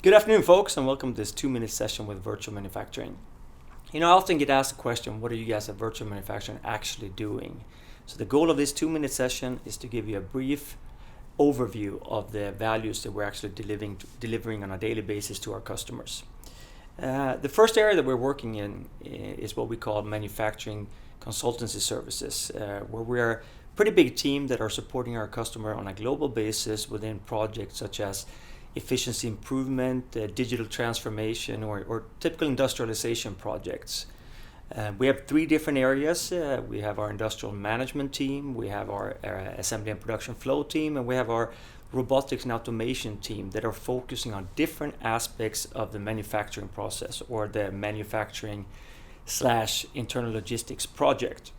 Good afternoon, folks, and welcome to this 2-minute session with virtual manufacturing. I often get asked the question, what are you guys at virtual manufacturing actually doing? So the goal of this 2-minute session is to give you a brief overview of the values that we're actually delivering on a daily basis to our customers. The first area that we're working in is what we call manufacturing consultancy services, where we're a pretty big team that are supporting our customer on a global basis within projects such as efficiency improvement, digital transformation, or typical industrialization projects. We have 3 different areas. We have our industrial management team, we have our assembly and production flow team, and we have our robotics and automation team that are focusing on different aspects of the manufacturing process or the manufacturing/internal logistics project.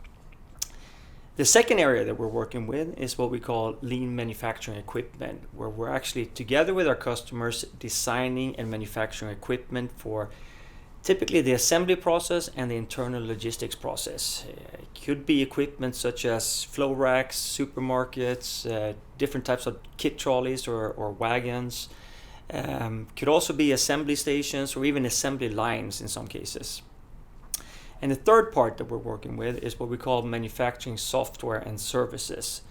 The second area that we're working with is what we call lean manufacturing equipment, where we're actually together with our customers designing and manufacturing equipment for typically the assembly process and the internal logistics process. It could be equipment such as flow racks, supermarkets, different types of kit trolleys or wagons. Could also be assembly stations or even assembly lines in some cases. And the third part that we're working with is what we call manufacturing software and services.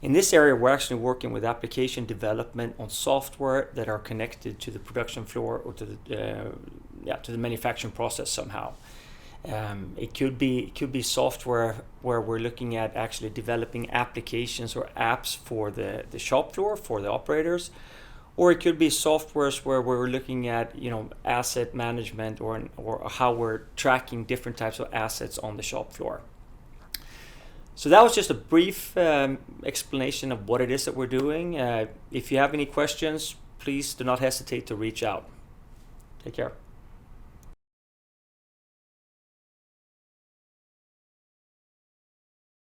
In this area, we're actually working with application development on software that are connected to the production floor or to the manufacturing process somehow. It could be software where we're looking at actually developing applications or apps for the shop floor for the operators. Or it could be softwares where we're looking at, asset management or how we're tracking different types of assets on the shop floor. So that was just a brief explanation of what it is that we're doing. If you have any questions, please do not hesitate to reach out. Take care.